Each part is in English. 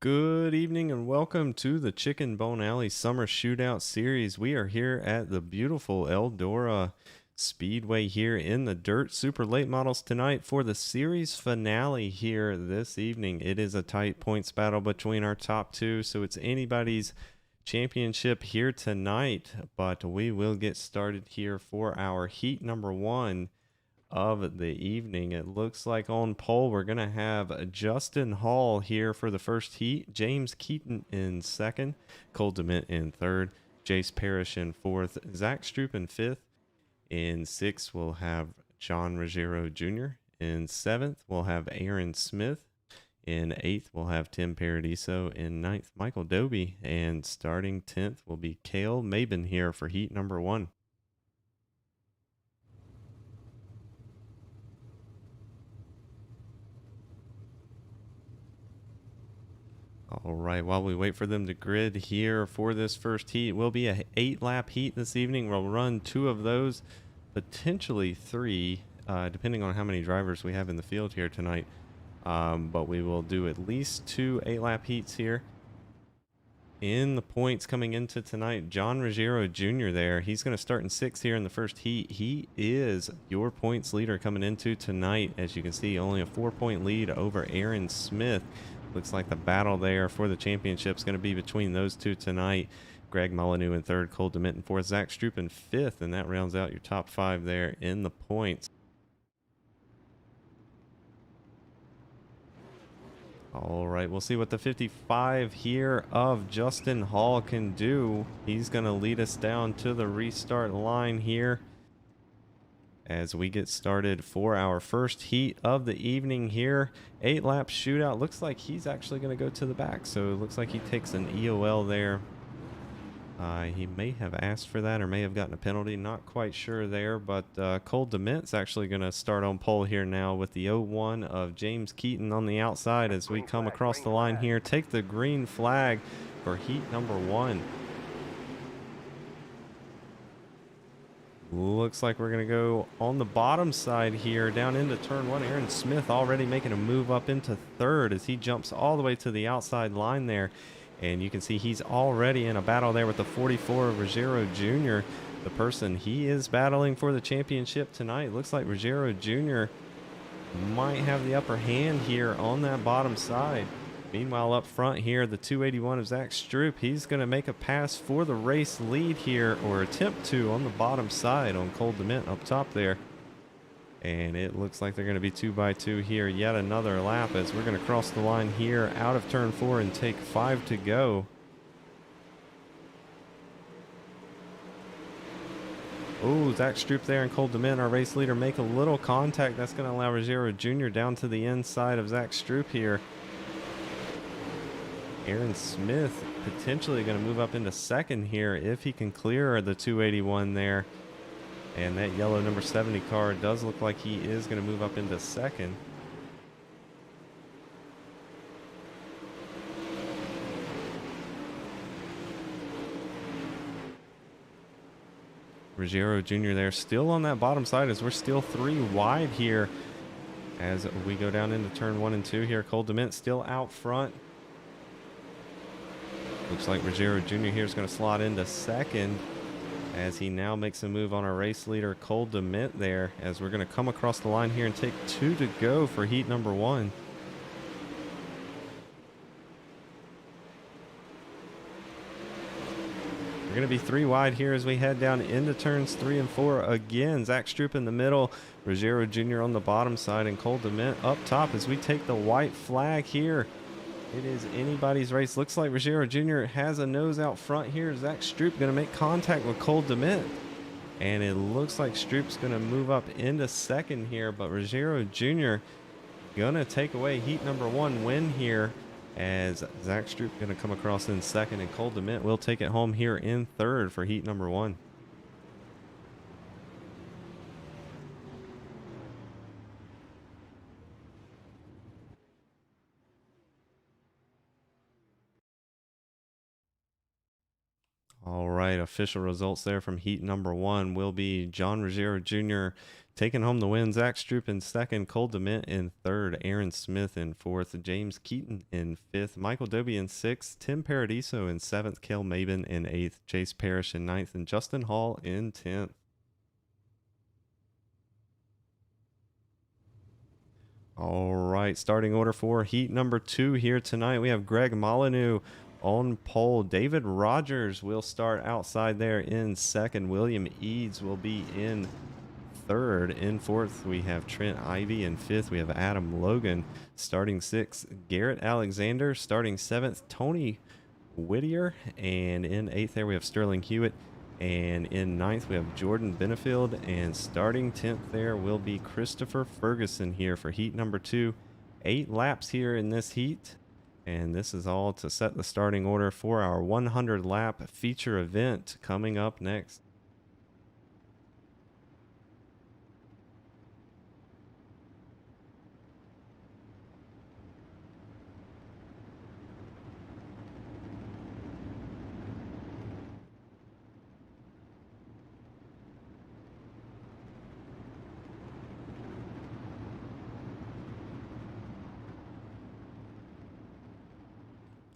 Good evening and welcome to the Bone Alley Summer Shootout series. We are here at the beautiful Eldora Speedway here in the dirt. Super late models tonight for the series finale here this evening. It is a tight points battle between our top two, so it's anybody's championship here tonight. But we will get started here for our heat number one of the evening. It looks like on pole we're going to have Justin Hall here for the first heat, James Keaton in second, Cole DeMint in third, Jace Parrish in fourth, Zach Stroop in fifth. In sixth we'll have John Ruggiero Jr. In seventh we'll have Aaron Smith. In eighth we'll have Tim Paradiso. In ninth Michael Doby, and starting 10th will be Cale Mabin here for heat number one. All right, while we wait for them to grid here for this first heat, will be a 8-lap heat this evening. We'll run 2 of those, potentially 3, depending on how many drivers we have in the field here tonight. But we will do at least 2 8-lap heats here. In the points coming into tonight, John Ruggiero Jr. there. He's going to start in 6th here in the first heat. He is your points leader coming into tonight. As you can see, only a 4-point lead over Aaron Smith. Looks like the battle there for the championship is going to be between those two tonight. Greg Molyneux in third, Cole DeMint in fourth, Zach Stroop in fifth, and that rounds out your top 5 there in the points. All right, we'll see what the 55 here of Justin Hall can do. He's going to lead us down to the restart line here as we get started for our first heat of the evening here. 8-lap shootout. Looks like he's actually going to go to the back, so it looks like he takes an EOL there. He may have asked for that or may have gotten a penalty. Not quite sure there, but Cole DeMint's actually going to start on pole here now with the 0-1 of James Keaton on the outside as we come across the line here. Take the green flag for heat number 1. Looks like we're going to go on the bottom side here down into turn 1. Aaron Smith already making a move up into third as he jumps all the way to the outside line there. And you can see he's already in a battle there with the 44 of Ruggiero Jr., the person he is battling for the championship tonight. Looks like Ruggiero Jr. might have the upper hand here on that bottom side. Meanwhile, up front here, the 281 of Zach Stroop, he's going to make a pass for the race lead here, or attempt to, on the bottom side on Cole DeMint up top there. And it looks like they're going to be 2x2 here, yet another lap as we're going to cross the line here out of turn 4 and take 5 to go. Oh, Zach Stroop there and Cole DeMint, our race leader, make a little contact. That's going to allow Ruggiero Jr. down to the inside of Zach Stroop here. Aaron Smith potentially going to move up into second here if he can clear the 281 there. And that yellow number 70 car does look like he is going to move up into second. Ruggiero Jr. there still on that bottom side as we're still 3 wide here as we go down into turn 1 and 2 here. Cole DeMint still out front. Looks like Ruggiero Jr. here is going to slot into second as he now makes a move on our race leader, Cole DeMint there, as we're going to come across the line here and take 2 to go for heat number 1. We're going to be 3 wide here as we head down into turns 3 and 4. Again, Zach Stroop in the middle, Ruggiero Jr. on the bottom side, and Cole DeMint up top as we take the white flag here. It is anybody's race. Looks like Ruggiero Jr. has a nose out front here. Zach Stroop going to make contact with Cole DeMint. And it looks like Stroop's going to move up into second here. But Ruggiero Jr. going to take away heat number 1 win here as Zach Stroop going to come across in second. And Cole DeMint will take it home here in third for heat number 1. All right, official results there from heat number 1 will be John Ruggiero Jr. Taking home the win, Zach Stroop in second, Cole DeMint in third, Aaron Smith in fourth, James Keaton in fifth, Michael Doby in sixth, Tim Paradiso in seventh, Cale Mabin in eighth, Chase Parrish in ninth, and Justin Hall in 10th. All right, starting order for heat number 2 here tonight. We have Greg Molyneux on pole. David Rogers will start outside there in second. William Eads will be in third. In fourth, we have Trent Ivy. In fifth, we have Adam Logan. Starting sixth, Garrett Alexander. Starting seventh, Tony Whittier. And in eighth there, we have Sterling Hewitt. And in ninth, we have Jordan Benefield. And starting 10th there will be Christopher Ferguson here for heat number 2. 8 laps here in this heat. And this is all to set the starting order for our 100 lap feature event coming up next.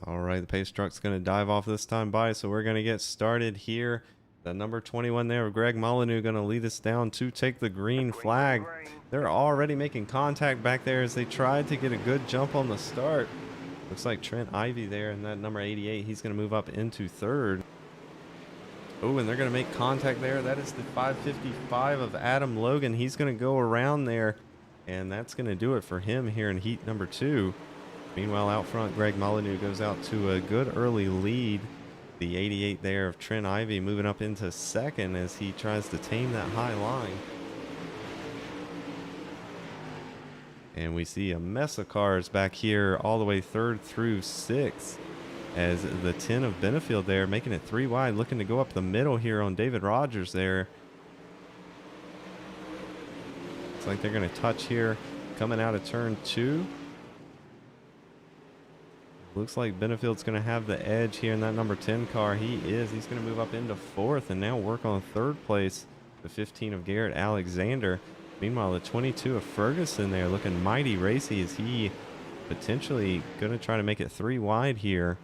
All right, the pace truck's going to dive off this time by, so we're going to get started here. The number 21 there of Greg Molyneux going to lead us down to take the green flag. They're already making contact back there as they tried to get a good jump on the start. Looks like Trent Ivy there in that number 88. He's going to move up into third. Oh, and they're going to make contact there. That is the 555 of Adam Logan. He's going to go around there, and that's going to do it for him here in heat number 2. Meanwhile, out front, Greg Molyneux goes out to a good early lead. The 88 there of Trent Ivy moving up into second as he tries to tame that high line. And we see a mess of cars back here all the way third through 6th as the 10 of Benefield there making it 3 wide, looking to go up the middle here on David Rogers there. Looks like they're going to touch here coming out of turn 2. Looks like Benefield's going to have the edge here in that number 10 car. He is. He's going to move up into 4th and now work on 3rd place. The 15 of Garrett Alexander. Meanwhile, the 22 of Ferguson there looking mighty racy as he potentially going to try to make it 3 wide here.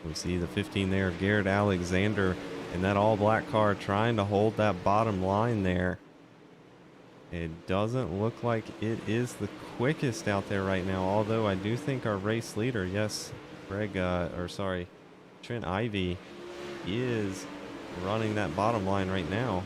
We see the 15 there of Garrett Alexander in that all-black car trying to hold that bottom line there. It doesn't look like it is the quickest out there right now, although I do think our race leader, yes, Trent Ivy is running that bottom line right now.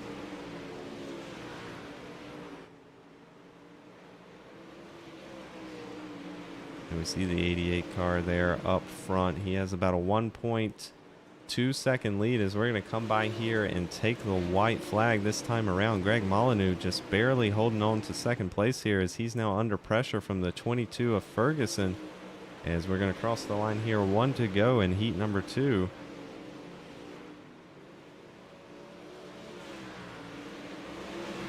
And we see the 88 car there up front. He has about a 1.2 second lead as we're going to come by here and take the white flag this time around. Greg Molyneux just barely holding on to second place here as he's now under pressure from the 22 of Ferguson. As we're going to cross the line here, 1 to go in heat number 2.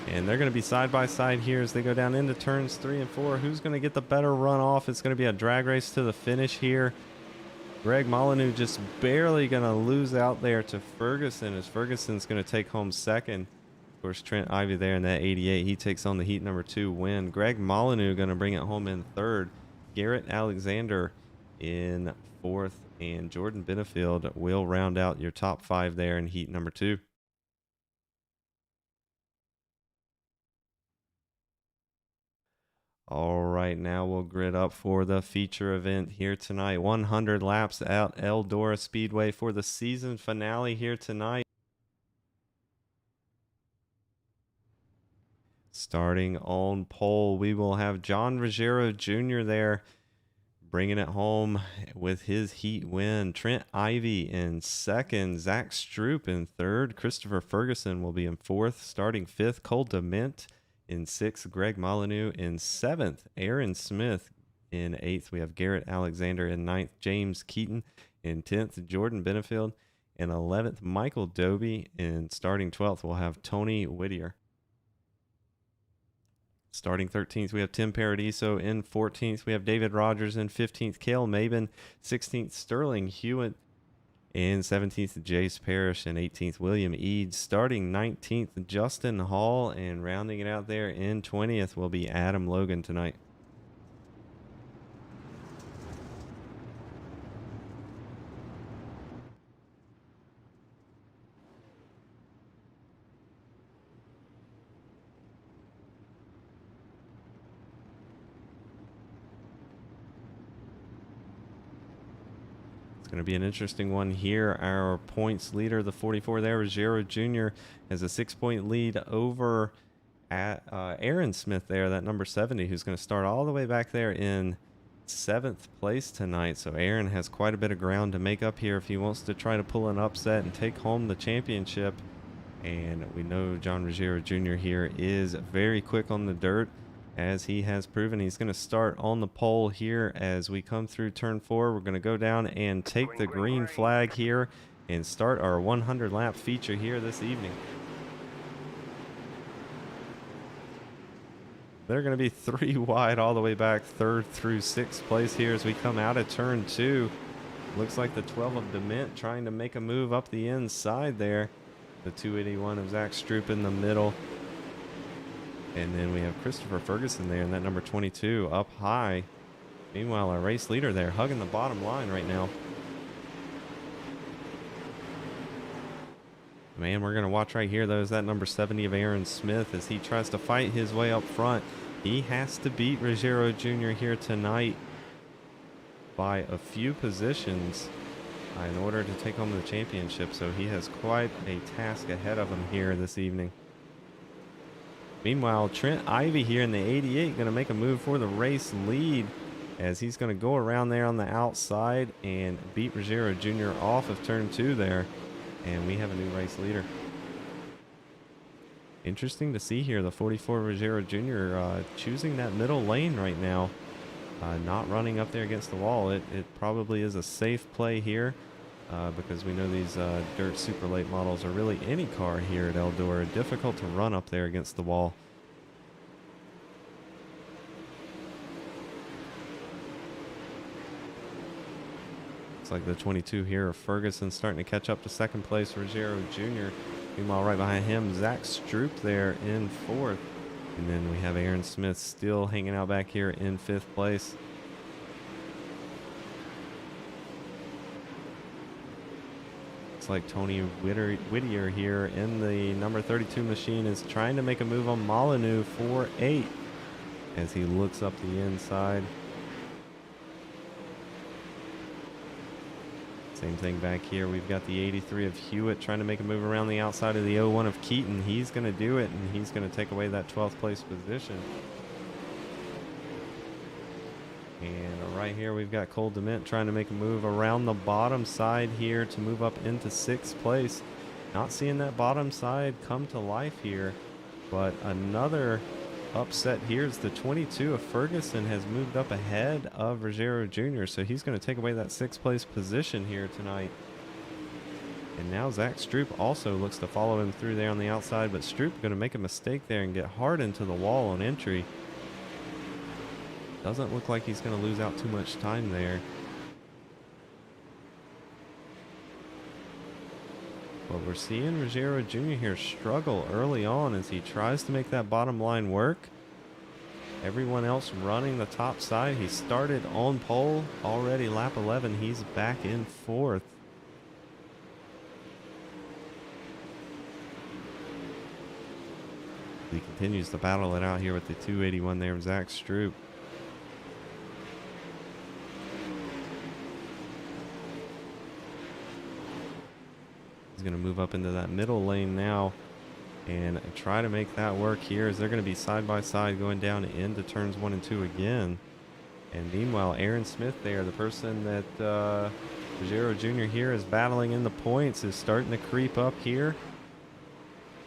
And they're going to be side by side here as they go down into turns 3 and 4. Who's going to get the better run off? It's going to be a drag race to the finish here. Greg Molyneux just barely going to lose out there to Ferguson as Ferguson's going to take home second. Of course, Trent Ivy there in that 88. He takes on the heat number 2 win. Greg Molyneux going to bring it home in third. Garrett Alexander in 4th. And Jordan Benefield will round out your top 5 there in heat number 2. All right, now we'll grid up for the feature event here tonight. 100 laps at Eldora Speedway for the season finale here tonight. Starting on pole, we will have John Ruggiero Jr. there bringing it home with his heat win. Trent Ivy in second, Zach Stroop in third, Christopher Ferguson will be in 4th, starting 5th, Cole DeMint in 6th, Greg Molyneux in 7th, Aaron Smith in 8th. We have Garrett Alexander in 9th, James Keaton in 10th, Jordan Benefield in 11th, Michael Doby in starting 12th. We'll have Tony Whittier. Starting 13th, we have Tim Paradiso. In 14th, we have David Rogers. In 15th, Cale Mabin. 16th, Sterling Hewitt. In 17th, Jace Parrish. And 18th, William Eads. Starting 19th, Justin Hall. And rounding it out there in 20th will be Adam Logan tonight. It's going to be an interesting one here. Our points leader, the 44 there, Ruggiero Jr., has a 6-point lead over at Aaron Smith there, that number 70, who's going to start all the way back there in 7th place tonight. So Aaron has quite a bit of ground to make up here if he wants to try to pull an upset and take home the championship. And we know John Ruggiero Jr. here is very quick on the dirt, as he has proven. He's going to start on the pole here as we come through turn 4. We're going to go down and take the green flag here and start our 100 lap feature here this evening. They're going to be 3 wide all the way back, 3rd through 6th place here as we come out of turn 2. Looks like the 12 of Dement trying to make a move up the inside there. The 281 of Zach Stroop in the middle. And then we have Christopher Ferguson there in that number 22 up high. Meanwhile, our race leader there hugging the bottom line right now. Man, we're going to watch right here, though, is that number 70 of Aaron Smith as he tries to fight his way up front. He has to beat Ruggiero Jr. here tonight by a few positions in order to take home the championship. So he has quite a task ahead of him here this evening. Meanwhile, Trent Ivy here in the 88 going to make a move for the race lead as he's going to go around there on the outside and beat Ruggiero Jr. off of turn 2 there. And we have a new race leader. Interesting to see here, the 44 Ruggiero Jr. Choosing that middle lane right now. Not running up there against the wall. It probably is a safe play here because we know these dirt super late models, or really any car here at Eldora, difficult to run up there against the wall. Looks like the 22 here of Ferguson starting to catch up to 2nd place, Ruggiero Jr. Meanwhile, right behind him, Zach Stroop there in 4th. And then we have Aaron Smith still hanging out back here in 5th place. Looks like Tony Whittier here in the number 32 machine is trying to make a move on Molyneux for 8 as he looks up the inside. Same thing back here. We've got the 83 of Hewitt trying to make a move around the outside of the 01 of Keaton. He's going to do it, and he's going to take away that 12th place position. And right here, we've got Cole Dement trying to make a move around the bottom side here to move up into 6th place. Not seeing that bottom side come to life here, but another upset here is the 22 of Ferguson has moved up ahead of Ruggiero Jr. So he's going to take away that 6th place position here tonight. And now Zach Stroop also looks to follow him through there on the outside, but Stroop going to make a mistake there and get hard into the wall on entry. Doesn't look like he's going to lose out too much time there. But we're seeing Ruggiero Jr. here struggle early on as he tries to make that bottom line work. Everyone else running the top side. He started on pole already, lap 11. He's back in 4th. He continues to battle it out here with the 281 there of Zach Stroop. He's going to move up into that middle lane now and try to make that work here as they're going to be side by side going down into turns 1 and 2 again. And meanwhile, Aaron Smith there, the person that Ruggiero Jr. here is battling in the points, is starting to creep up here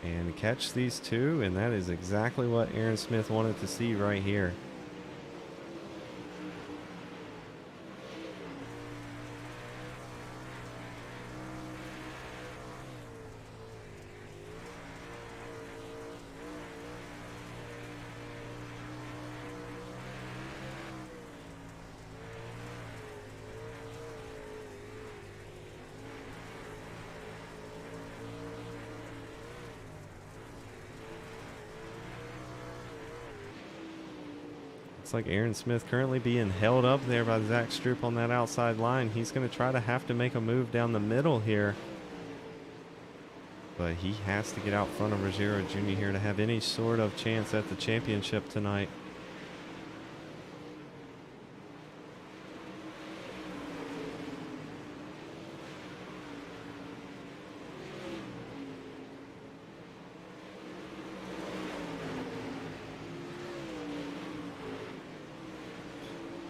and catch these two. And that is exactly what Aaron Smith wanted to see right here. Looks like Aaron Smith currently being held up there by Zach Stroop on that outside line. He's going to try to have to make a move down the middle here. But he has to get out front of Ruggiero Jr. here to have any sort of chance at the championship tonight.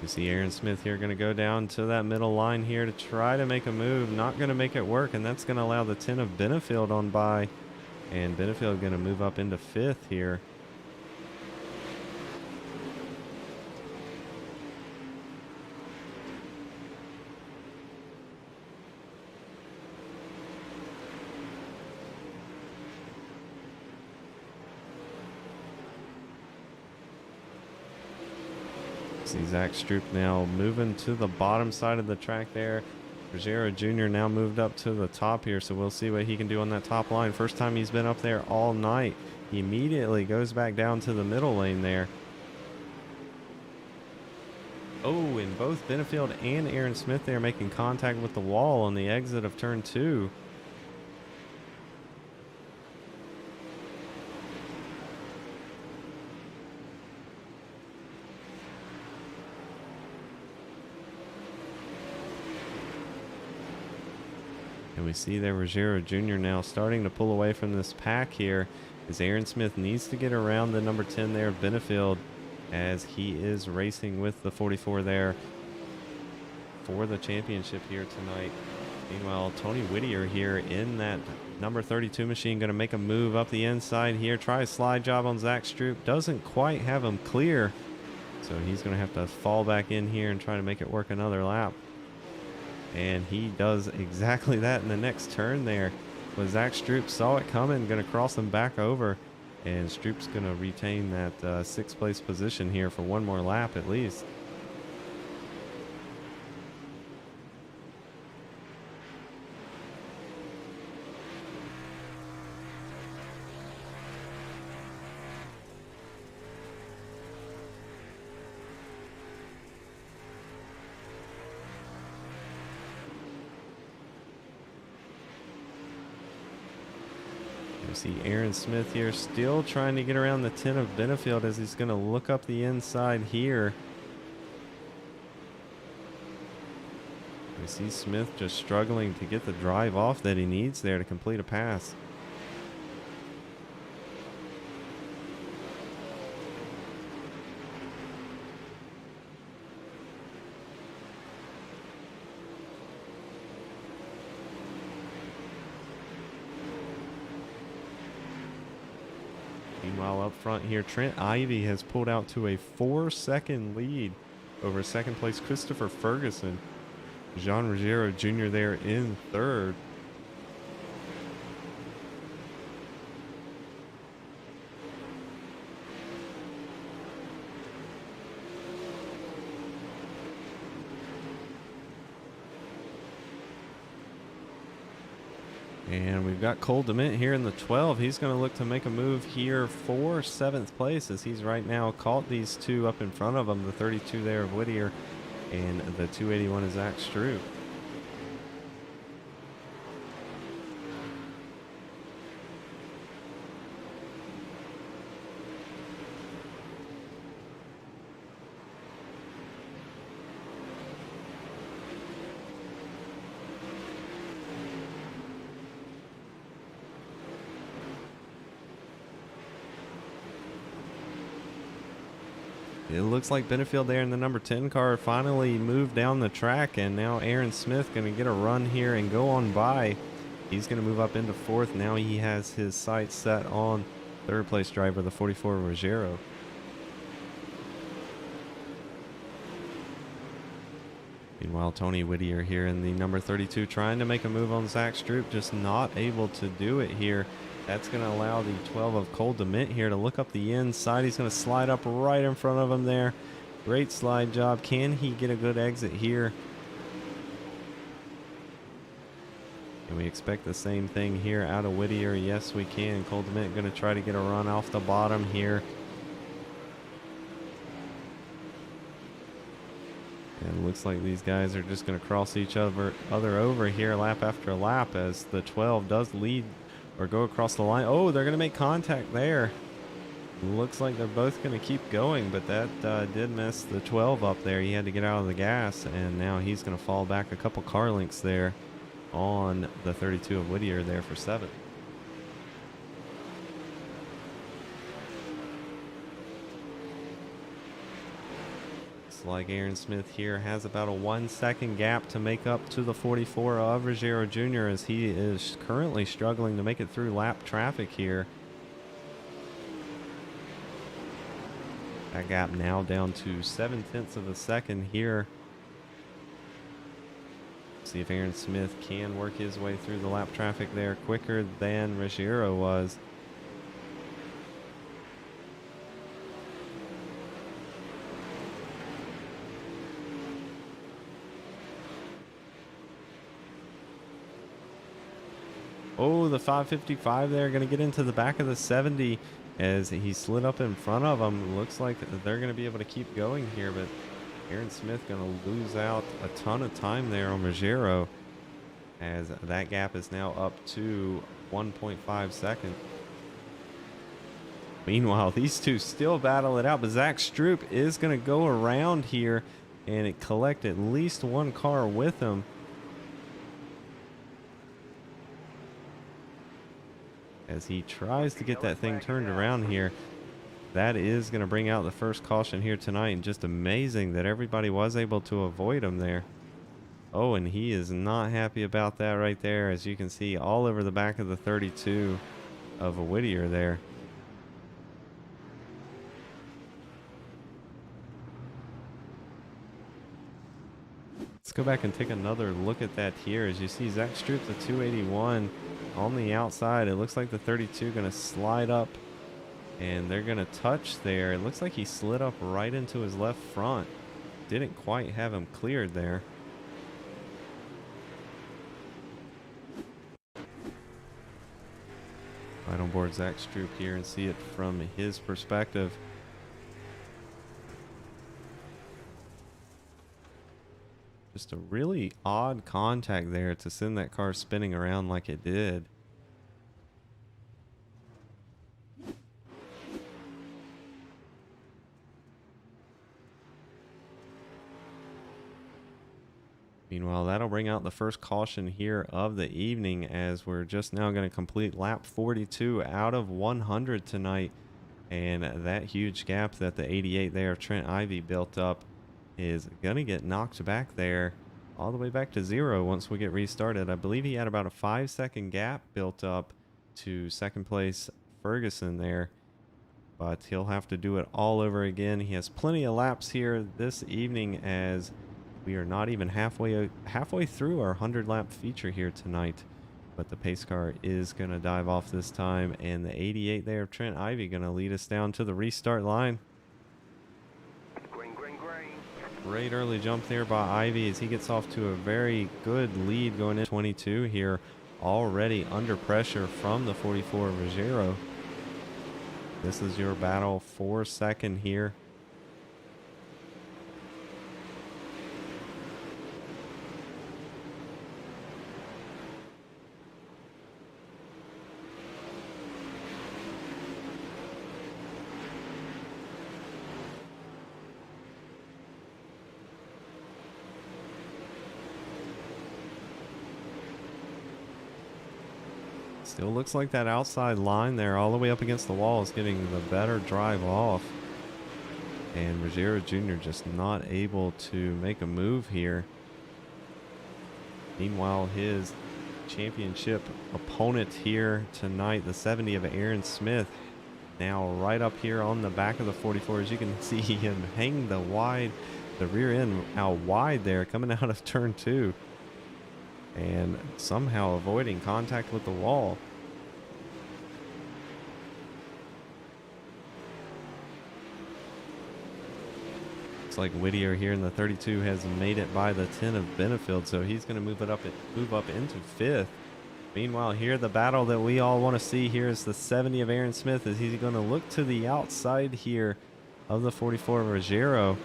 You see Aaron Smith here going to go down to that middle line here to try to make a move. Not going to make it work, and that's going to allow the 10 of Benefield on by. And Benefield going to move up into 5th here. See Zach Stroop now moving to the bottom side of the track there. Ruggiero Jr. now moved up to the top here, so we'll see what he can do on that top line. First time he's been up there all night. He immediately goes back down to the middle lane there. Oh, and both Benefield and Aaron Smith there making contact with the wall on the exit of turn 2. And we see there Ruggiero Jr. now starting to pull away from this pack here as Aaron Smith needs to get around the number 10 there of Benefield as he is racing with the 44 there for the championship here tonight. Meanwhile, Tony Whittier here in that number 32 machine going to make a move up the inside here. Try a slide job on Zach Stroop. Doesn't quite have him clear. So he's going to have to fall back in here and try to make it work another lap. And he does exactly that in the next turn there. But Zach Stroop saw it coming, going to cross him back over. And Stroop's going to retain that 6th place position here for one more lap at least. You see Aaron Smith here still trying to get around the 10 of Benefield as he's going to look up the inside here. We see Smith just struggling to get the drive off that he needs there to complete a pass. Meanwhile, up front here, Trent Ivy has pulled out to a 4-second lead over 2nd place Christopher Ferguson. Jean Ruggiero Jr. there in 3rd. And we've got Cole DeMint here in the 12. He's going to look to make a move here for 7th place as he's right now caught these two up in front of him. The 32 there of Whittier and the 281 is Zach Stroop. It looks like Benefield there in the number 10 car finally moved down the track, and now Aaron Smith going to get a run here and go on by. He's going to move up into 4th. Now he has his sights set on 3rd place driver, the 44 Ruggiero. Meanwhile, Tony Whittier here in the number 32 trying to make a move on Zach Stroop, just not able to do it here. That's going to allow the 12 of Cole DeMint here to look up the inside. He's going to slide up right in front of him there. Great slide job. Can he get a good exit here? Can we expect the same thing here out of Whittier? Yes, we can. Cole DeMint going to try to get a run off the bottom here. And it looks like these guys are just going to cross each other over here lap after lap as the 12 does lead or go across the line. Oh, they're going to make contact there. Looks like they're both going to keep going, but that did mess the 12 up there. He had to get out of the gas, and now he's going to fall back a couple car lengths there on the 32 of Whittier there for 7th. Like Aaron Smith here has about a 1 second gap to make up to the 44 of Ruggiero Jr. as he is currently struggling to make it through lap traffic here. That gap now down to 7/10 of a second here. See if Aaron Smith can work his way through the lap traffic there quicker than Ruggiero was. Oh, the 555 there, going to get into the back of the 70 as he slid up in front of him. Looks like they're going to be able to keep going here, but Aaron Smith going to lose out a ton of time there on Ruggiero as that gap is now up to 1.5 seconds. Meanwhile, these two still battle it out, but Zach Stroop is going to go around here and collect at least one car with him. As he tries to get that thing turned around here. That is going to bring out the first caution here tonight, and just amazing that everybody was able to avoid him there. Oh, and he is not happy about that right there, as you can see all over the back of the 32 of a Whittier there. Let's go back and take another look at that here. As you see Zach Stroop, the 281 on the outside. It looks like the 32 going to slide up and they're going to touch there. It looks like he slid up right into his left front. Didn't quite have him cleared there. Right on board Zach Stroop here and see it from his perspective. Just a really odd contact there to send that car spinning around like it did. Meanwhile, that'll bring out the first caution here of the evening, as we're just now going to complete lap 42 out of 100 tonight. And that huge gap that the 88 there of Trent Ivey built up is going to get knocked back there all the way back to 0 once we get restarted. I believe he had about a 5-second gap built up to second place Ferguson there, but he'll have to do it all over again. He has plenty of laps here this evening, as we are not even halfway through our 100 lap feature here tonight. But the pace car is going to dive off this time, and the 88 there of Trent Ivey going to lead us down to the restart line. Great early jump there by Ivy as he gets off to a very good lead going into 22 here, already under pressure from the 44 Ruggiero. This is your battle for second here. Still looks like that outside line there all the way up against the wall is getting the better drive off. And Ruggiero Jr. just not able to make a move here. Meanwhile, his championship opponent here tonight, the 70 of Aaron Smith, now right up here on the back of the 44. As you can see him hang the rear end out wide there coming out of turn 2. And somehow avoiding contact with the wall. Looks like Whittier here in the 32 has made it by the 10 of Benefield, so he's going to move up into 5th. Meanwhile, here the battle that we all want to see here is the 70 of Aaron Smith, as he's going to look to the outside here of the 44 Ruggiero.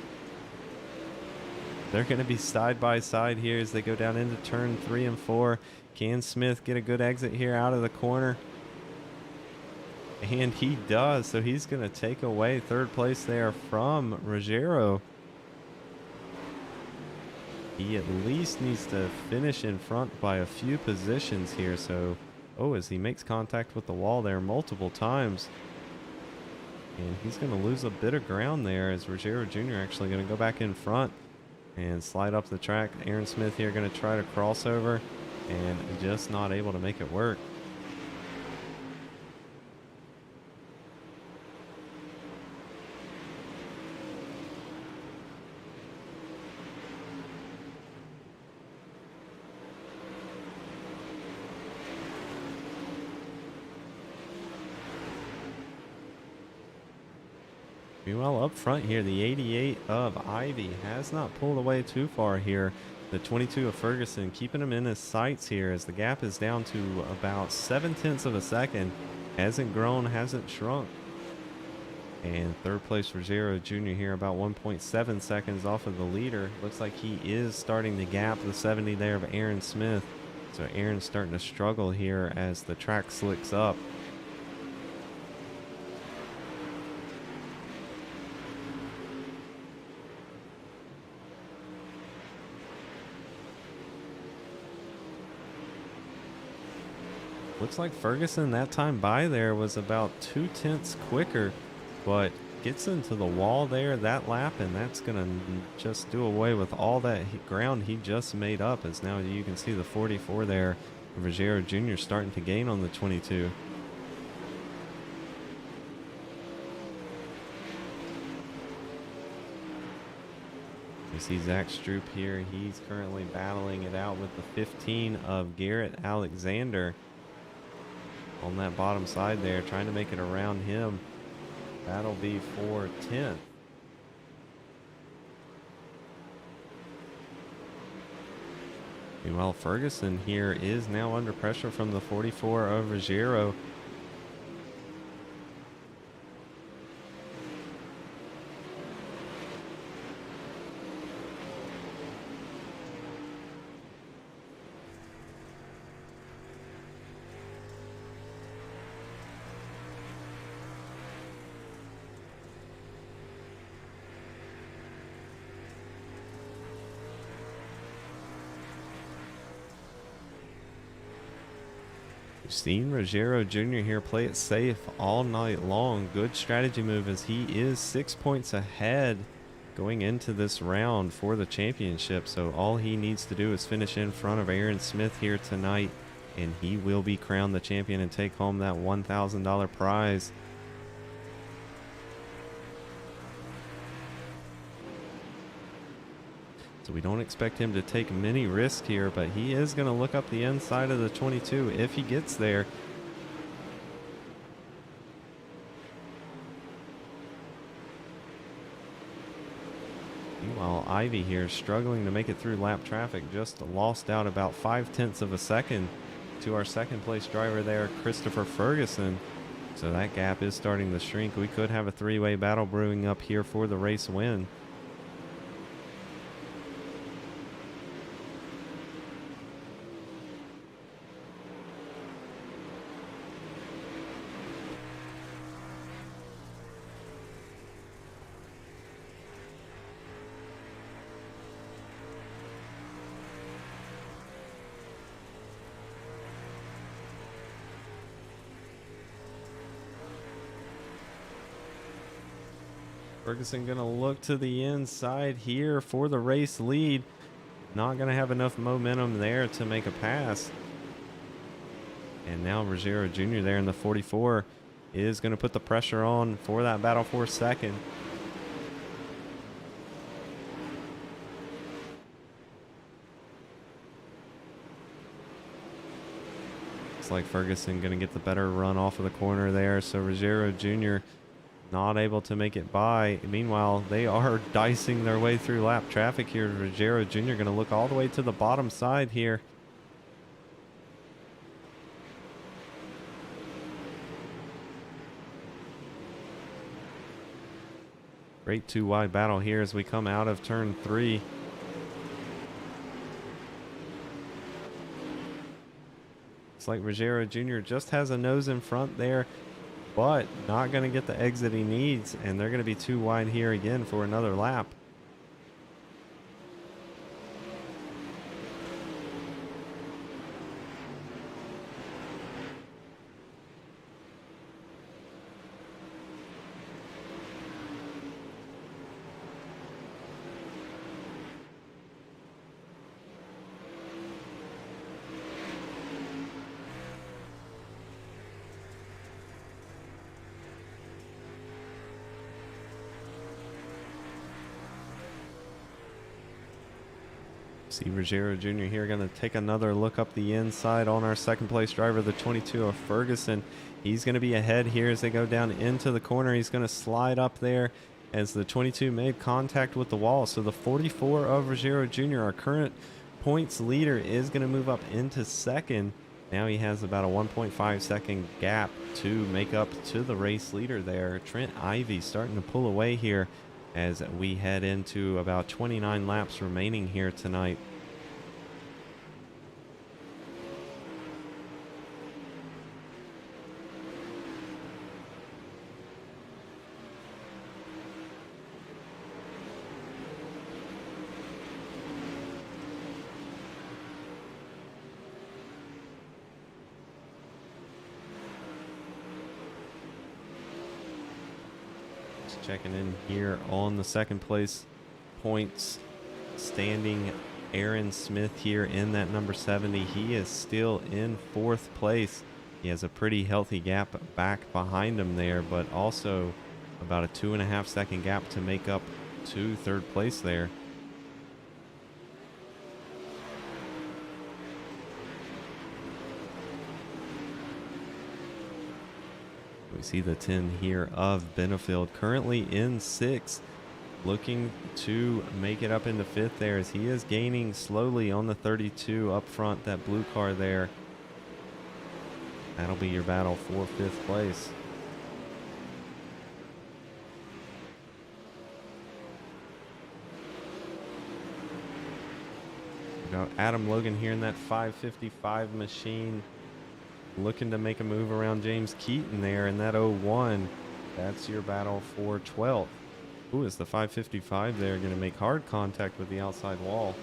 They're going to be side by side here as they go down into turn 3 and 4. Can Smith get a good exit here out of the corner? And he does, so he's going to take away third place there from Ruggiero. He at least needs to finish in front by a few positions here. So, as he makes contact with the wall there multiple times. And he's going to lose a bit of ground there as Ruggiero Jr. actually going to go back in front and slide up the track. Aaron Smith here going to try to cross over and just not able to make it work. Meanwhile, up front here, the 88 of Ivy has not pulled away too far here. The 22 of Ferguson keeping him in his sights here as the gap is down to about 0.7 of a second. Hasn't grown, hasn't shrunk. And third place for Ruggiero Jr. here, about 1.7 seconds off of the leader. Looks like he is starting to gap the 70 there of Aaron Smith. So Aaron's starting to struggle here as the track slicks up. Looks like Ferguson that time by there was about 0.2 quicker, but gets into the wall there that lap, and that's going to just do away with all that ground he just made up, as now you can see the 44 there. Ruggiero Jr. starting to gain on the 22. You see Zach Stroop here. He's currently battling it out with the 15 of Garrett Alexander on that bottom side there, trying to make it around him. That'll be for 10th. Meanwhile, Ferguson here is now under pressure from the 44 of Ruggiero. We've seen Ruggiero Jr. here play it safe all night long. Good strategy move as he is 6 points ahead going into this round for the championship. So all he needs to do is finish in front of Aaron Smith here tonight, and he will be crowned the champion and take home that $1,000 prize. So we don't expect him to take many risks here, but he is going to look up the inside of the 22 if he gets there. Meanwhile, Ivy here struggling to make it through lap traffic, just lost out about 0.5 of a second to our second place driver there, Christopher Ferguson. So that gap is starting to shrink. We could have a three-way battle brewing up here for the race win. Ferguson going to look to the inside here for the race lead. Not going to have enough momentum there to make a pass. And now Ruggiero Jr. there in the 44 is going to put the pressure on for that battle for second. Looks like Ferguson going to get the better run off of the corner there. So Ruggiero Jr. not able to make it by. Meanwhile, they are dicing their way through lap traffic here. Ruggiero Jr. going to look all the way to the bottom side here. Great two-wide battle here as we come out of turn 3. Looks like Ruggiero Jr. just has a nose in front there, but not going to get the exit he needs, and they're going to be too wide here again for another lap. See Ruggiero Jr. here going to take another look up the inside on our second place driver, the 22 of Ferguson. He's going to be ahead here as they go down into the corner. He's going to slide up there as the 22 made contact with the wall. So the 44 of Ruggiero Jr., our current points leader, is going to move up into second. Now he has about a 1.5 second gap to make up to the race leader there. Trent Ivy starting to pull away here as we head into about 29 laps remaining here tonight. Checking in here on the second place points standing, Aaron Smith here in that number 70. He is still in fourth place. He has a pretty healthy gap back behind him there, but also about a 2.5 second gap to make up to third place there. We see the 10 here of Benefield currently in sixth, looking to make it up into fifth there as he is gaining slowly on the 32 up front, that blue car there. That'll be your battle for fifth place. We got Adam Logan here in that 555 machine, looking to make a move around James Keaton there in that 01. That's your battle for 12th. Ooh, is the 555 there going to make hard contact with the outside wall?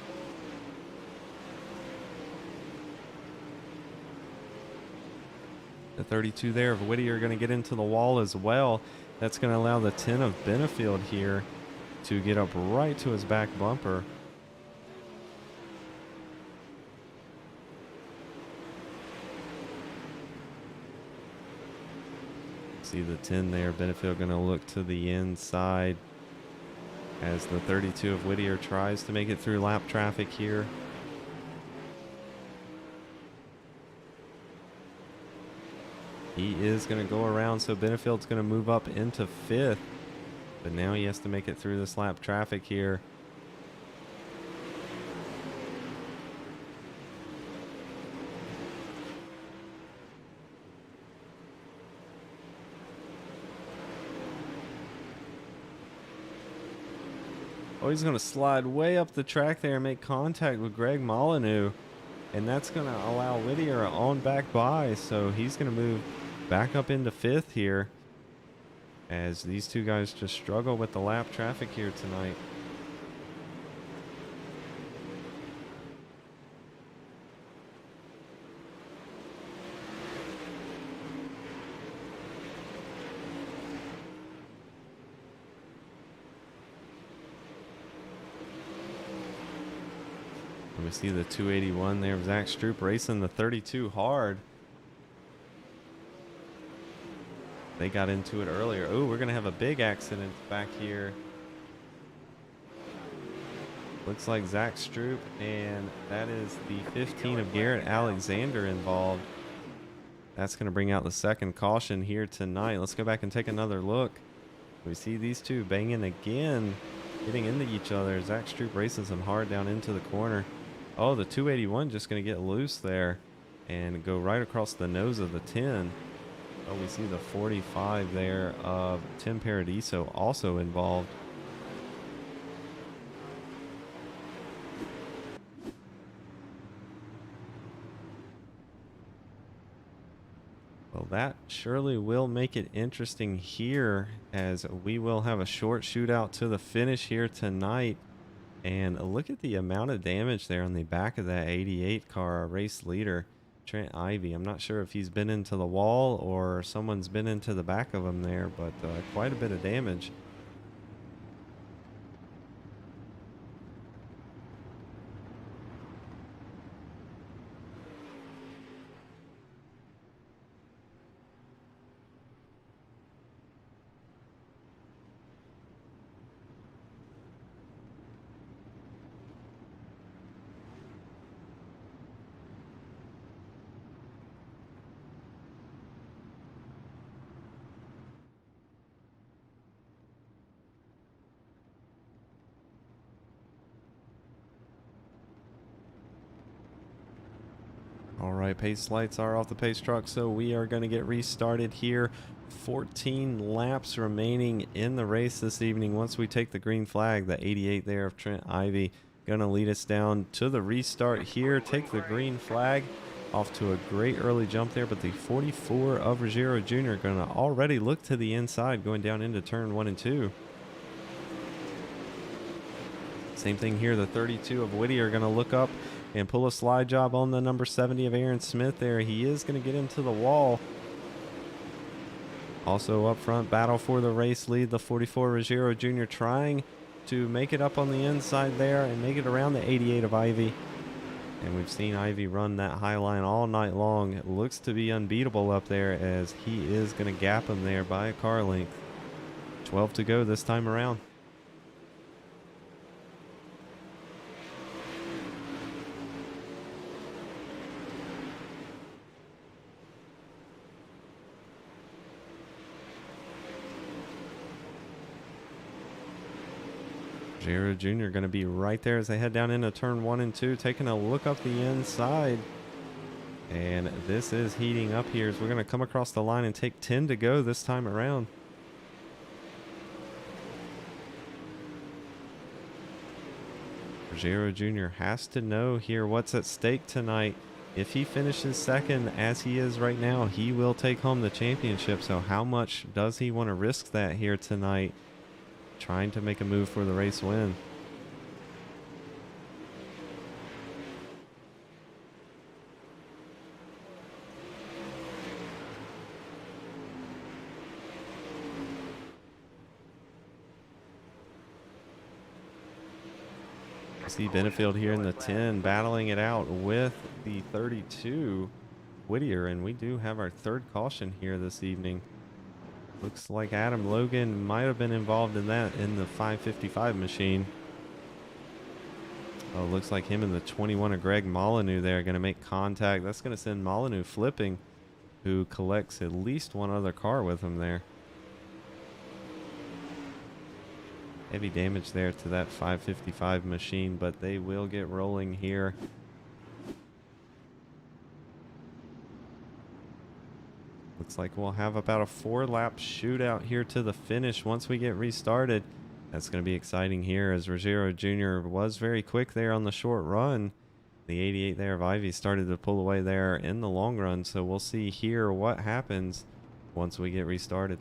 The 32 there of Whittier going to get into the wall as well. That's going to allow the 10 of Benefield here to get up right to his back bumper. See the 10 there, Benefield going to look to the inside as the 32 of Whittier tries to make it through lap traffic here. He is going to go around, so Benefield's going to move up into fifth, but now he has to make it through this lap traffic here. Oh, he's going to slide way up the track there and make contact with Greg Molyneux. And that's going to allow Whittier on back by. So he's going to move back up into fifth here as these two guys just struggle with the lap traffic here tonight. We see the 281 there of Zach Stroop racing the 32 hard. They got into it earlier. Oh, we're going to have a big accident back here. Looks like Zach Stroop, and that is the 15 of Garrett Alexander involved. That's going to bring out the second caution here tonight. Let's go back and take another look. We see these two banging again, getting into each other. Zach Stroop racing some hard down into the corner. Oh, the 281 just going to get loose there and go right across the nose of the 10. Oh, we see the 45 there of Tim Paradiso also involved. Well, that surely will make it interesting here, as we will have a short shootout to the finish here tonight. And look at the amount of damage there on the back of that 88 car, our race leader, Trent Ivy. I'm not sure if he's been into the wall or someone's been into the back of him there, but quite a bit of damage. All right, pace lights are off the pace truck, so we are going to get restarted here. 14 laps remaining in the race this evening. Once we take the green flag, the 88 there of Trent Ivy going to lead us down to the restart here. Take the green flag, off to a great early jump there, but the 44 of Ruggiero Jr. going to already look to the inside going down into turn 1 and 2. Same thing here, the 32 of Whittier going to look up and pull a slide job on the number 70 of Aaron Smith there. He is going to get into the wall. Also up front, battle for the race lead, the 44 Ruggiero Jr. trying to make it up on the inside there and make it around the 88 of Ivy. And we've seen Ivy run that high line all night long. It looks to be unbeatable up there, as he is going to gap him there by a car length. 12 to go this time around. Ruggiero Jr. going to be right there as they head down into turn 1 and 2, taking a look up the inside. And this is heating up here as we're going to come across the line and take 10 to go this time around. Ruggiero Jr. has to know here what's at stake tonight. If he finishes second, as he is right now, he will take home the championship. So how much does he want to risk that here tonight? Trying to make a move for the race win. See Benefield here in the 10 battling it out with the 32 Whittier, and we do have our third caution here this evening. Looks like Adam Logan might have been involved in that in the 555 machine. Oh, looks like him and the 21 of Greg Molyneux there are going to make contact. That's going to send Molyneux flipping, who collects at least one other car with him there. Heavy damage there to that 555 machine, but they will get rolling here. Looks like we'll have about a 4-lap shootout here to the finish once we get restarted. That's going to be exciting here, as Ruggiero Jr. was very quick there on the short run. The 88 there of Ivy started to pull away there in the long run, so we'll see here what happens once we get restarted.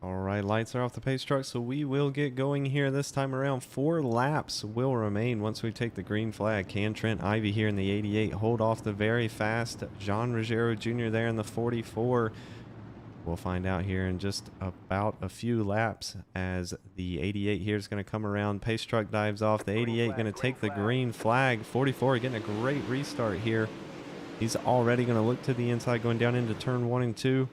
All right, lights are off the pace truck, so we will get going here this time around. 4 laps will remain once we take the green flag. Can Trent Ivy here in the 88 hold off the very fast Jean Ruggiero Jr. there in the 44? We'll find out here in just about a few laps as the 88 here is going to come around. Pace truck dives off. The 88 going to take the green flag. 44 getting a great restart here. He's already going to look to the inside going down into turn 1 and 2.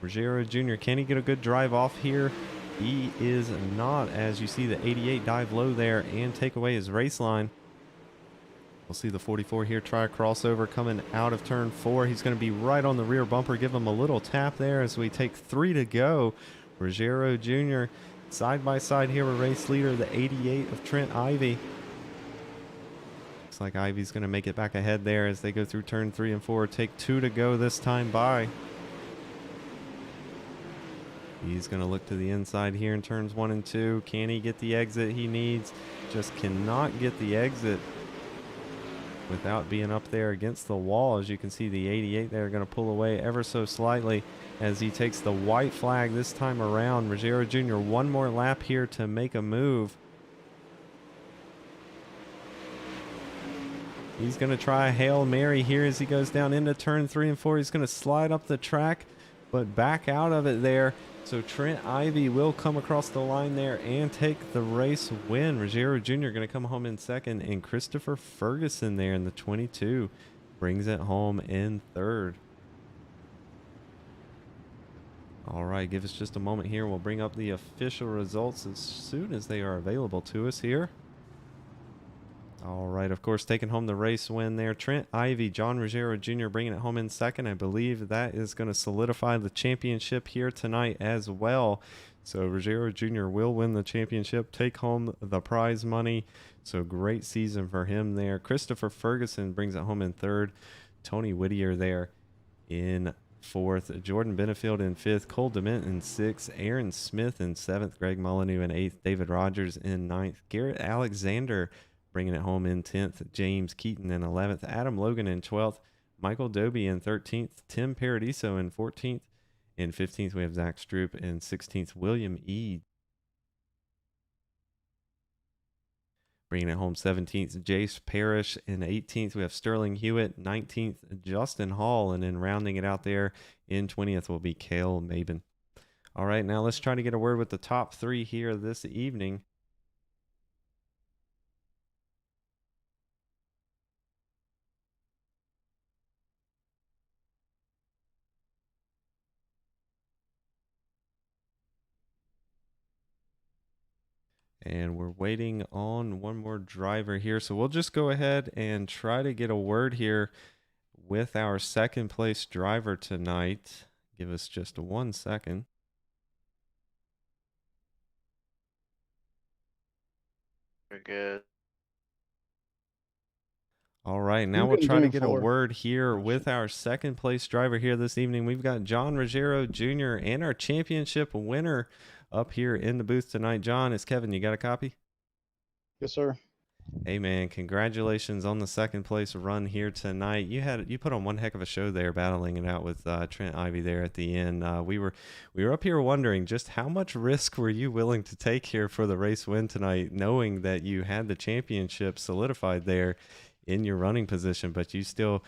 Ruggiero Jr., can he get a good drive off here? He is not, as you see the 88 dive low there and take away his race line. We'll see the 44 here try a crossover coming out of turn 4. He's going to be right on the rear bumper. Give him a little tap there as we take 3 to go. Ruggiero Jr. side by side here with race leader, the 88 of Trent Ivy. Looks like Ivy's going to make it back ahead there as they go through turn 3 and 4. Take 2 to go this time by. He's going to look to the inside here in turns 1 and 2. Can he get the exit he needs? Just cannot get the exit without being up there against the wall. As you can see, the 88 there going to pull away ever so slightly as he takes the white flag this time around. Ruggiero Jr. one more lap here to make a move. He's going to try a Hail Mary here as he goes down into turn 3 and 4. He's going to slide up the track, but back out of it there. So Trent Ivy will come across the line there and take the race win. Ruggiero Jr. going to come home in second, and Christopher Ferguson there in the 22 brings it home in third. All right, give us just a moment here. We'll bring up the official results as soon as they are available to us here. All right, of course, taking home the race win there. Trent Ivy, John Ruggiero Jr. bringing it home in second. I believe that is going to solidify the championship here tonight as well. So Ruggiero Jr. will win the championship, take home the prize money. So great season for him there. Christopher Ferguson brings it home in third. Tony Whittier there in fourth. Jordan Benefield in fifth. Cole Dement in sixth. Aaron Smith in seventh. Greg Molyneux in eighth. David Rogers in ninth. Garrett Alexander bringing it home in 10th. James Keaton in 11th. Adam Logan in 12th. Michael Doby in 13th. Tim Paradiso in 14th. In 15th, we have Zach Stroop. In 16th, William E. Bringing it home 17th, Jace Parrish. In 18th, we have Sterling Hewitt. 19th, Justin Hall. And then rounding it out there in 20th will be Cale Mabin. All right, now let's try to get a word with the top three here this evening. And we're waiting on one more driver here. So we'll just go ahead and try to get a word here with our second place driver tonight. Give us just 1 second. We're good. All right, now we'll try to get a word here with our second place driver here this evening. We've got John Ruggiero Jr. and our championship winner up here in the booth tonight. John, it's Kevin. You got a copy? Yes, sir. Hey man, congratulations on the second place run here tonight. You put on one heck of a show there, battling it out with Trent Ivy there at the end. We were up here wondering just how much risk were you willing to take here for the race win tonight, knowing that you had the championship solidified there in your running position, but you still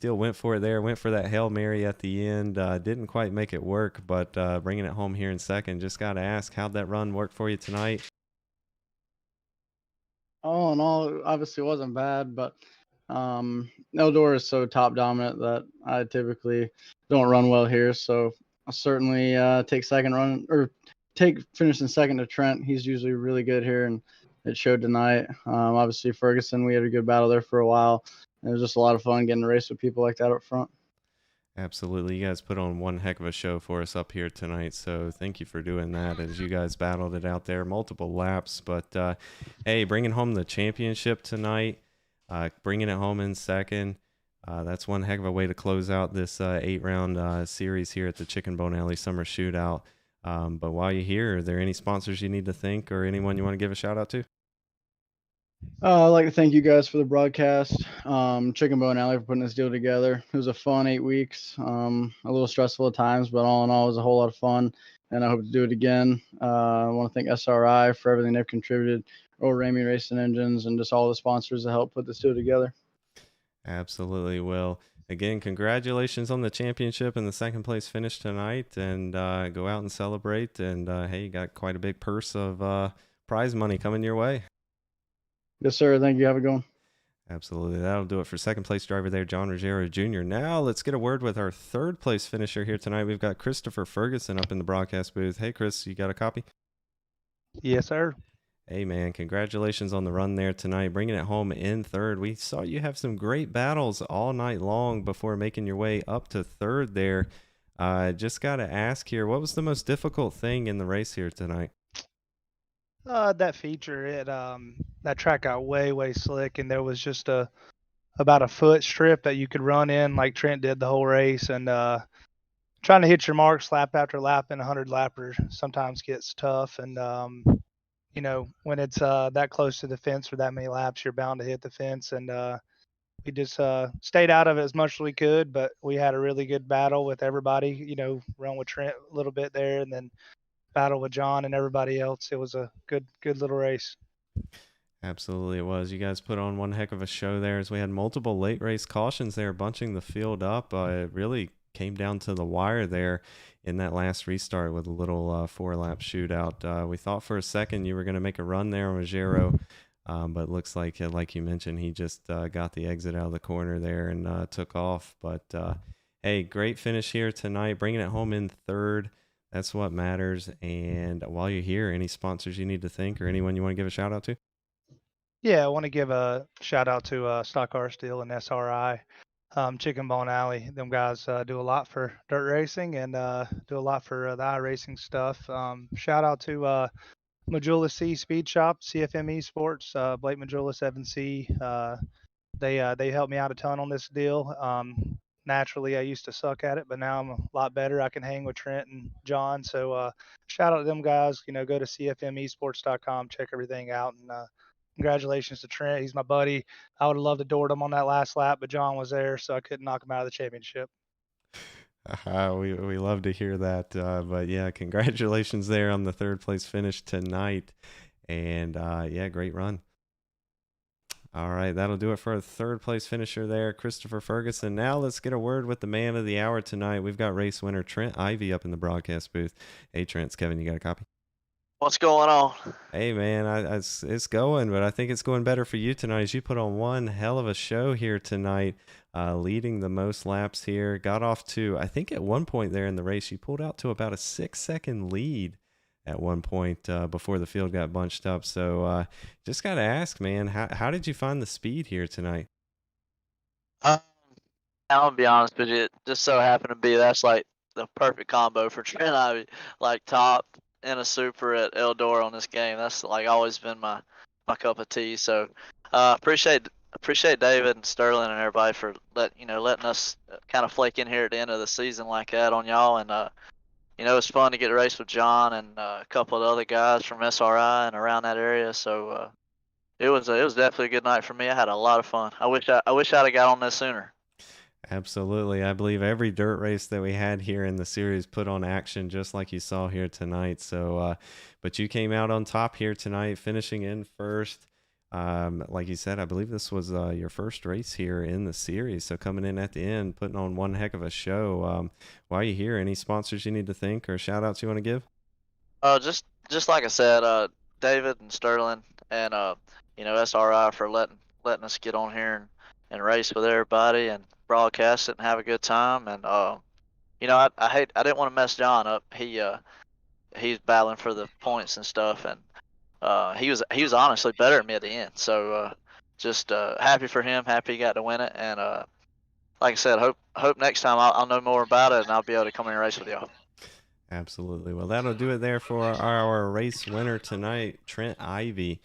went for it there, went for that Hail Mary at the end. Didn't quite make it work, but bringing it home here in second. Just got to ask, how'd that run work for you tonight? All in all, obviously it wasn't bad, but Eldora is so top dominant that I typically don't run well here. So I certainly finishing second to Trent. He's usually really good here, and it showed tonight. Obviously Ferguson, we had a good battle there for a while. It was just a lot of fun getting to race with people like that up front. Absolutely. You guys put on one heck of a show for us up here tonight, so thank you for doing that as you guys battled it out there, multiple laps. But, hey, bringing home the championship tonight, bringing it home in second, that's one heck of a way to close out this 8-round series here at the Bone Alley Summer Shootout. But while you're here, are there any sponsors you need to thank or anyone you want to give a shout-out to? I'd like to thank you guys for the broadcast. Bone Alley for putting this deal together. It was a fun 8 weeks, a little stressful at times, but all in all, it was a whole lot of fun, and I hope to do it again. I want to thank SRI for everything they've contributed, or Ramey Racing Engines, and just all the sponsors that helped put this deal together. Absolutely. Well, Again, congratulations on the championship and the second place finish tonight, and go out and celebrate. And hey, you got quite a big purse of prize money coming your way. Yes, sir. Thank you. Have a good one. Absolutely. That'll do it for second place driver there, John Ruggiero Jr. Now let's get a word with our third place finisher here tonight. We've got Christopher Ferguson up in the broadcast booth. Hey, Chris, you got a copy? Yes, sir. Hey, man, congratulations on the run there tonight, bringing it home in third. We saw you have some great battles all night long before making your way up to third there. Just got to ask here, what was the most difficult thing in the race here tonight? That feature, that track got way slick, and there was just about a foot strip that you could run in like Trent did the whole race, and trying to hit your marks lap after lap in a 100 lapper sometimes gets tough, and when it's that close to the fence for that many laps, you're bound to hit the fence, and we just stayed out of it as much as we could, but we had a really good battle with everybody, run with Trent a little bit there, and then battle with John and everybody else. It was a good little race. Absolutely, it was. You guys put on one heck of a show there as we had multiple late race cautions there bunching the field up. It really came down to the wire there in that last restart with a little 4-lap shootout. We thought for a second you were going to make a run there on Ruggiero, but it looks like you mentioned, he just got the exit out of the corner there and took off. But hey, great finish here tonight, bringing it home in third. That's what matters. And while you're here, any sponsors you need to thank or anyone you want to give a shout out to? Yeah, I want to give a shout out to Stock Car Steel and SRI, Chicken Bone Alley. Them guys do a lot for dirt racing and do a lot for the iRacing stuff. Shout out to Majula C Speed Shop, CFME Sports, Blake Majula 7C. They helped me out a ton on this deal. Naturally, I used to suck at it, but now I'm a lot better. I can hang with Trent and John. So shout out to them guys. Go to cfmesports.com, check everything out, and congratulations to Trent. He's my buddy. I would have loved to doored him on that last lap, but John was there, so I couldn't knock him out of the championship. We love to hear that. But yeah, congratulations there on the third place finish tonight. And yeah, great run. All right, that'll do it for a third place finisher there, Christopher Ferguson. Now let's get a word with the man of the hour tonight. We've got race winner Trent Ivy up in the broadcast booth. Hey, Trent, Kevin, you got a copy? What's going on? Hey, man, it's going, but I think it's going better for you tonight as you put on one hell of a show here tonight, leading the most laps here. Got off to, I think at one point there in the race, you pulled out to about a 6-second lead at one point before the field got bunched up. So just got to ask, man, how did you find the speed here tonight? I'll be honest with you. It just so happened to be that's like the perfect combo for Trent Ivy, like top and a super at Eldora on this game. That's like always been my cup of tea. So appreciate David and Sterling and everybody for letting us kind of flake in here at the end of the season like that on y'all. And it's fun to get a race with John and a couple of the other guys from SRI and around that area. So it was definitely a good night for me. I had a lot of fun. I wish I'd have got on this sooner. Absolutely. I believe every dirt race that we had here in the series put on action just like you saw here tonight. So, but you came out on top here tonight, finishing in first. Like you said, I believe this was your first race here in the series. So coming in at the end, putting on one heck of a show. While you're here, any sponsors you need to thank or shout outs you want to give? Just like I said, David and Sterling and SRI for letting us get on here and race with everybody and broadcast it and have a good time. And I didn't want to mess John up. He's battling for the points and stuff, and he was honestly better than me at the end. So just happy for him, happy he got to win it. And like I said, hope next time I'll know more about it and I'll be able to come in and race with y'all. Absolutely. Well, that'll do it there for our race winner tonight, Trent Ivy.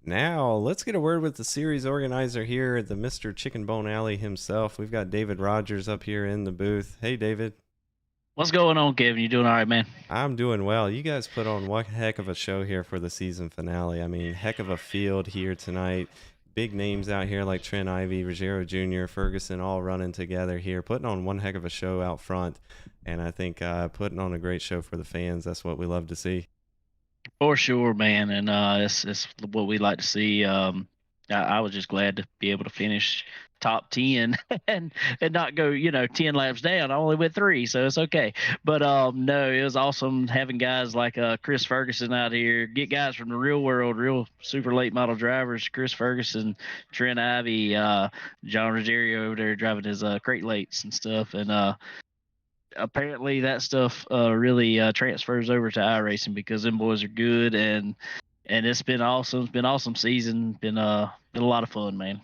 Now, let's get a word with the series organizer here, the Mr. Chicken Bone Alley himself. We've got David Rogers up here in the booth. Hey, David. What's going on, Kevin? You doing all right, man? I'm doing well. You guys put on one heck of a show here for the season finale. I mean, heck of a field here tonight. Big names out here like Trent Ivy, Ruggiero Jr., Ferguson, all running together here, putting on one heck of a show out front. And I think putting on a great show for the fans, that's what we love to see. For sure, man, and it's what we like to see. I was just glad to be able to finish top 10 and not go 10 laps down. I only went 3, so it's okay. But no, it was awesome having guys like Chris Ferguson out here, get guys from the real world, real super late model drivers. Chris Ferguson, Trent Ivey, John Rogerio over there driving his crate lates and stuff. And apparently that stuff really transfers over to iRacing because them boys are good, and it's been awesome. It's been an awesome season. Been a lot of fun, man.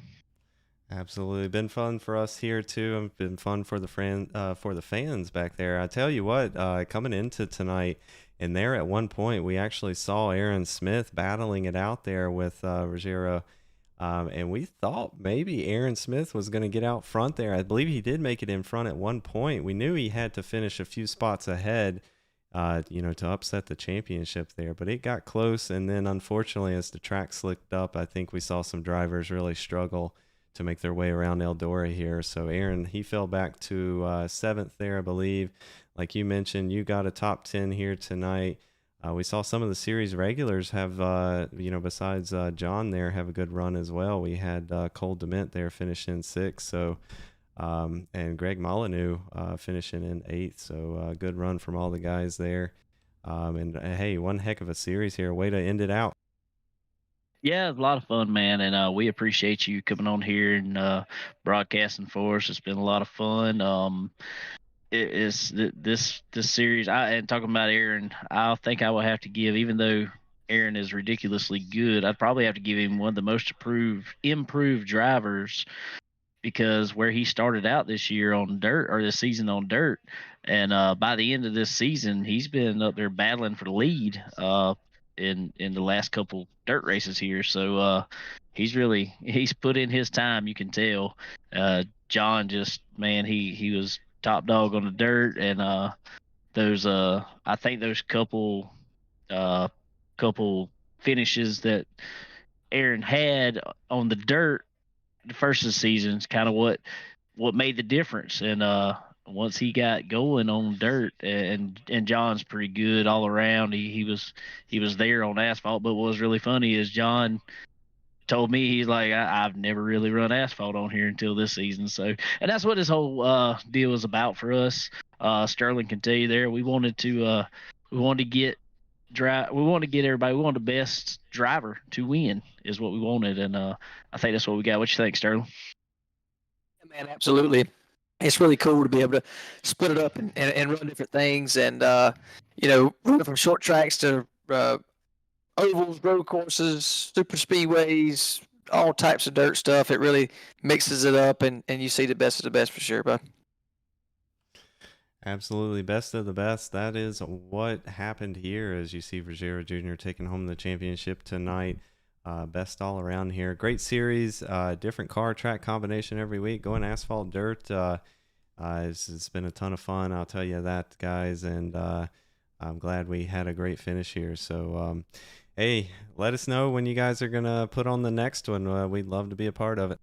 Absolutely, been fun for us here too, and been fun for the fans back there. I tell you what, coming into tonight, and there at one point we actually saw Aaron Smith battling it out there with Ruggiero. And we thought maybe Aaron Smith was going to get out front there. I believe he did make it in front at one point. We knew he had to finish a few spots ahead, to upset the championship there. But it got close. And then, unfortunately, as the track slicked up, I think we saw some drivers really struggle to make their way around Eldora here. So Aaron, he fell back to 7th there, I believe. Like you mentioned, you got a top 10 here tonight. We saw some of the series regulars have, besides John there, have a good run as well. We had Cole Dement there finishing 6th, so and Greg Molyneux finishing in 8th. So good run from all the guys there. And hey, one heck of a series here. Way to end it out. Yeah, it was a lot of fun, man, and we appreciate you coming on here and broadcasting for us. It's been a lot of fun. It is this series. And talking about Aaron, I think I will have to give, even though Aaron is ridiculously good, I'd probably have to give him one of the most improved drivers, because where he started out this year on dirt, or this season on dirt, and by the end of this season, he's been up there battling for the lead in the last couple dirt races here. So he's put in his time, you can tell. John just, man, he was top dog on the dirt, and those I think those couple finishes that Aaron had on the dirt the first of the season is kind of what made the difference. And once he got going on dirt, and John's pretty good all around. He was there on asphalt. But what was really funny is John told me, he's like, I've never really run asphalt on here until this season. So, and that's what this whole deal was about for us. Sterling can tell you there. We wanted to get everybody. We wanted the best driver to win is what we wanted, and I think that's what we got. What you think, Sterling? Man, absolutely. It's really cool to be able to split it up and run different things, and running from short tracks to ovals, road courses, super speedways, all types of dirt stuff. It really mixes it up, and you see the best of the best for sure, bud. Absolutely, best of the best. That is what happened here, as you see Ruggiero Jr. taking home the championship tonight. Best all around here. Great series, different car track combination every week, going asphalt, dirt. It's been a ton of fun, I'll tell you that, guys, and I'm glad we had a great finish here. So, hey, let us know when you guys are going to put on the next one. We'd love to be a part of it.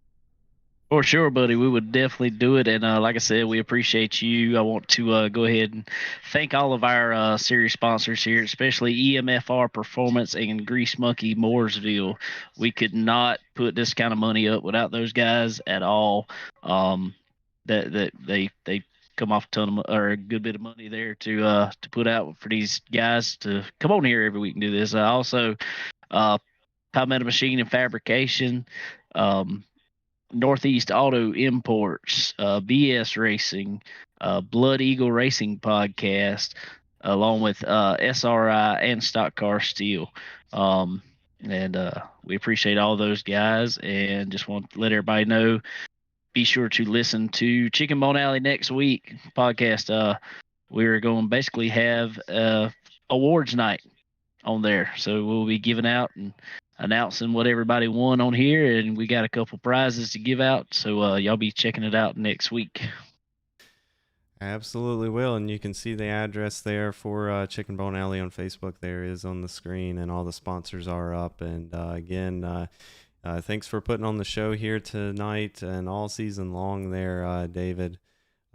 For sure, buddy. We would definitely do it. And like I said, we appreciate you. I want to go ahead and thank all of our series sponsors here, especially EMFR Performance and Grease Monkey Mooresville. We could not put this kind of money up without those guys at all. That they come off a good bit of money there to put out for these guys to come on here every week and do this. Also, Palmetto Machine and Fabrication, Northeast Auto Imports, BS Racing, Blood Eagle Racing Podcast, along with SRI and Stock Car Steel. And we appreciate all those guys, and just want to let everybody know, be sure to listen to Chicken Bone Alley next week podcast. We're going to basically have awards night on there. So we'll be giving out and announcing what everybody won on here, and we got a couple prizes to give out. So y'all be checking it out next week. Absolutely will, and you can see the address there for Chicken Bone Alley on Facebook. There is on the screen, and all the sponsors are up. And again, thanks for putting on the show here tonight and all season long there, David.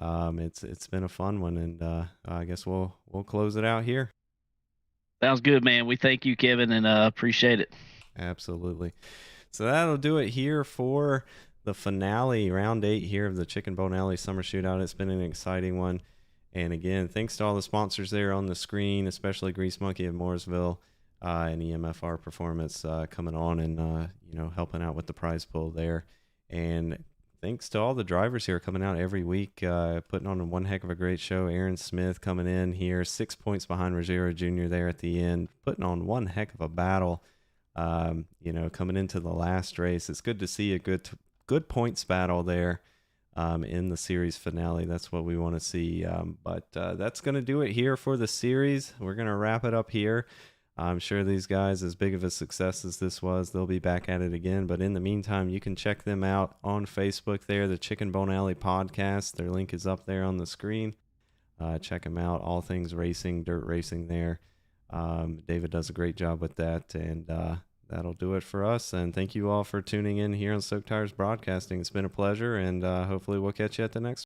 It's been a fun one, and I guess we'll close it out here. Sounds good, man. We thank you, Kevin, and appreciate it. Absolutely. So that'll do it here for the finale, round 8 here of the Chicken Bone Alley Summer Shootout. It's been an exciting one. And again, thanks to all the sponsors there on the screen, especially Grease Monkey of Mooresville and EMFR Performance coming on and helping out with the prize pool there. And thanks to all the drivers here coming out every week, putting on one heck of a great show. Aaron Smith coming in here, 6 points behind Ruggiero Jr. there at the end, putting on one heck of a battle. Coming into the last race, it's good to see a good points battle there in the series finale. That's what we want to see. But that's going to do it here for the series. We're going to wrap it up here. I'm sure these guys, as big of a success as this was, they'll be back at it again. But in the meantime, you can check them out on Facebook there, the Chicken Bone Alley Podcast. Their link is up there on the screen. Check them out. All things racing, dirt racing there. David does a great job with that. And that'll do it for us. And thank you all for tuning in here on Soak Tires Broadcasting. It's been a pleasure. And hopefully we'll catch you at the next